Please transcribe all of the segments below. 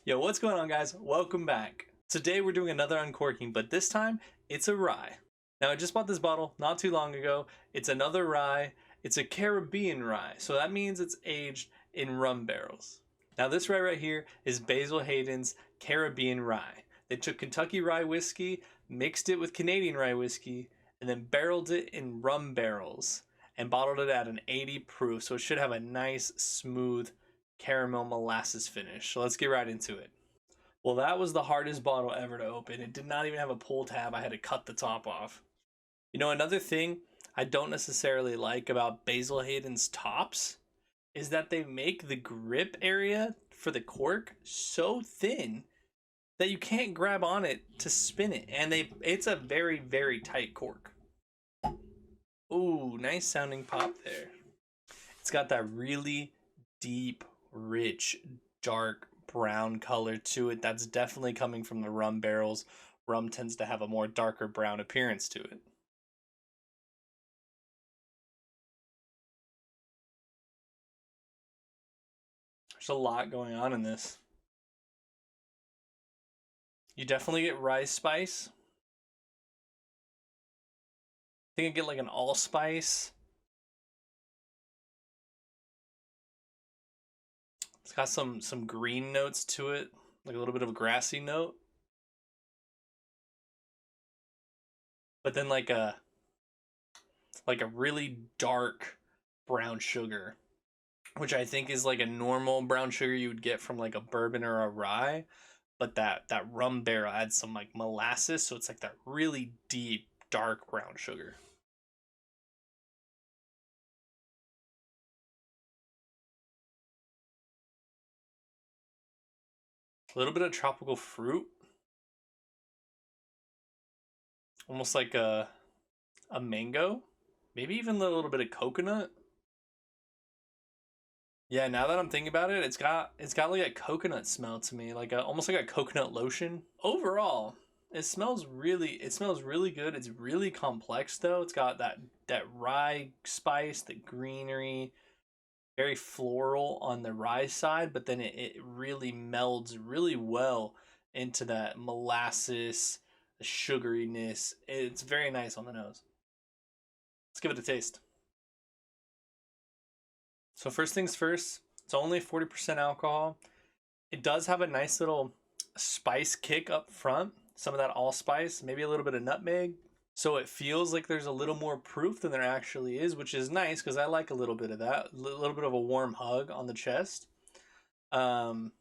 Yo, what's going on, guys? Welcome back. Today we're doing another uncorking, but this time it's a rye. Now I just bought this bottle not too long ago. It's another rye. It's a Caribbean rye, so that means it's aged in rum barrels. Now this rye right here is Basil Hayden's Caribbean rye. They took Kentucky rye whiskey, mixed it with Canadian rye whiskey, and then barreled it in rum barrels and bottled it at an 80 proof, so it should have a nice, smooth caramel molasses finish. So let's get right into it. Well, that was the hardest bottle ever to open. It did not even have a pull tab. I had to cut the top off. You know, another thing I don't necessarily like about Basil Hayden's tops is that they make the grip area for the cork so thin that you can't grab on it to spin it. And it's a very, very tight cork. Ooh, nice sounding pop there. It's got that really deep, rich, dark brown color to it. That's definitely coming from the rum barrels. Rum tends to have a more darker brown appearance to it. There's a lot going on in this. You definitely get rice spice. I think I get like an allspice. It's got some green notes to it, like a little bit of a grassy note. But then like a really dark brown sugar, which I think is like a normal brown sugar you would get from like a bourbon or a rye, but that rum barrel adds some like molasses, so it's like that really deep dark brown sugar. A little bit of tropical fruit, almost like a mango, maybe even a little bit of coconut. Yeah, now that I'm thinking about it, it's got like a coconut smell to me, like almost like a coconut lotion. Overall, it smells really good. It's really complex though. It's got that rye spice, the greenery, very floral on the rye side, but then it really melds really well into that molasses, the sugariness. It's very nice on the nose. Let's give it a taste. So first things first, it's only 40% alcohol. It does have a nice little spice kick up front, some of that allspice, maybe a little bit of nutmeg. So it feels like there's a little more proof than there actually is, which is nice because I like a little bit of that, a little bit of a warm hug on the chest. Man,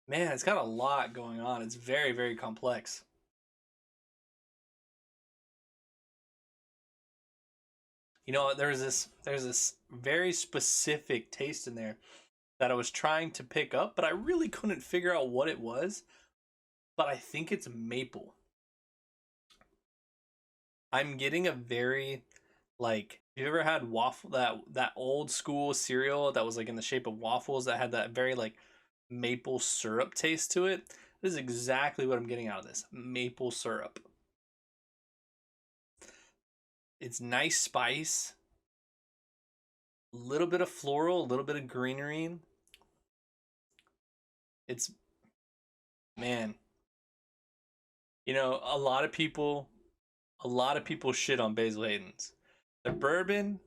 it's got a lot going on. It's very, very complex. You know, there's this very specific taste in there that I was trying to pick up, but I really couldn't figure out what it was. But I think it's maple. I'm getting a very, like, you ever had waffle, that old school cereal that was like in the shape of waffles that had that very like maple syrup taste to it? This is exactly what I'm getting out of this. Maple syrup. It's nice spice, a little bit of floral, a little bit of greenery. It's, man, you know, a lot of people shit on Basil Hayden's. The bourbon,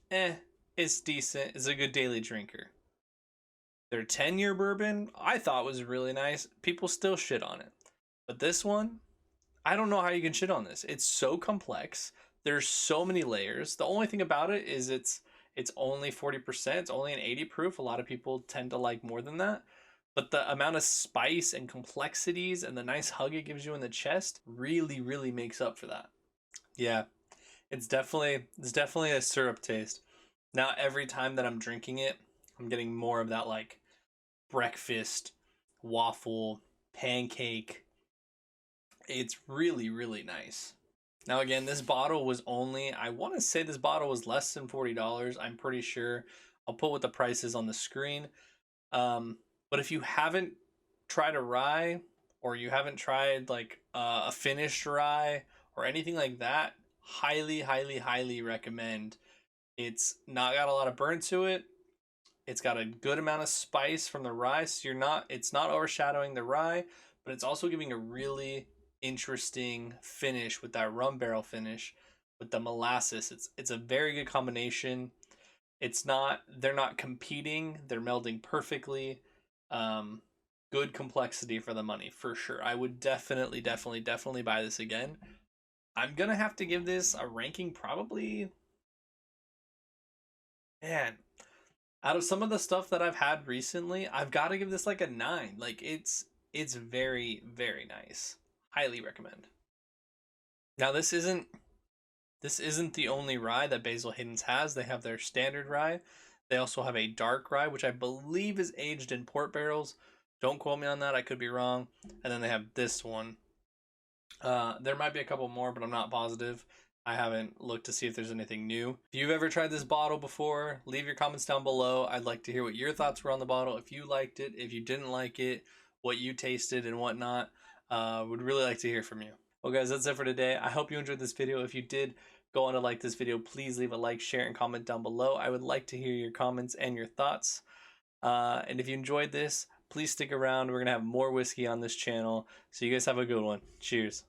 it's decent. It's a good daily drinker. Their 10-year bourbon, I thought was really nice. People still shit on it. But this one, I don't know how you can shit on this. It's so complex. There's so many layers. The only thing about it is it's only 40%. It's only an 80 proof. A lot of people tend to like more than that. But the amount of spice and complexities and the nice hug it gives you in the chest really, really makes up for that. Yeah, it's definitely a syrup taste. Now every time that I'm drinking it, I'm getting more of that like breakfast, waffle, pancake. It's really, really nice. Now again, this bottle was only, I want to say this bottle was less than $40. I'm pretty sure. I'll put what the price is on the screen. But if you haven't tried a rye, or you haven't tried like a finished rye or anything like that, highly, highly, highly recommend. It's not got a lot of burn to it. It's got a good amount of spice from the rye, so it's not overshadowing the rye, but it's also giving a really interesting finish with that rum barrel finish with the molasses. It's a very good combination. They're not competing, they're melding perfectly. Um, Good complexity for the money for sure. I would definitely buy this again. I'm gonna have to give this a ranking probably, man, out of some of the stuff that I've had recently, I've got to give this like a 9. Like it's very nice. Highly recommend. Now this isn't the only rye that Basil Hayden's has. They have their standard rye. They also have a dark rye, which I believe is aged in port barrels. Don't quote me on that. I could be wrong. And then they have this one. There might be a couple more, but I'm not positive. I haven't looked to see if there's anything new. If you've ever tried this bottle before, leave your comments down below. I'd like to hear what your thoughts were on the bottle. If you liked it, if you didn't like it, what you tasted and whatnot. Would really like to hear from you. Well, guys, that's it for today. I hope you enjoyed this video. If you did go on to like this video, please leave a like, share, and comment down below. I would like to hear your comments and your thoughts. And if you enjoyed this, please stick around. We're going to have more whiskey on this channel. So you guys have a good one. Cheers.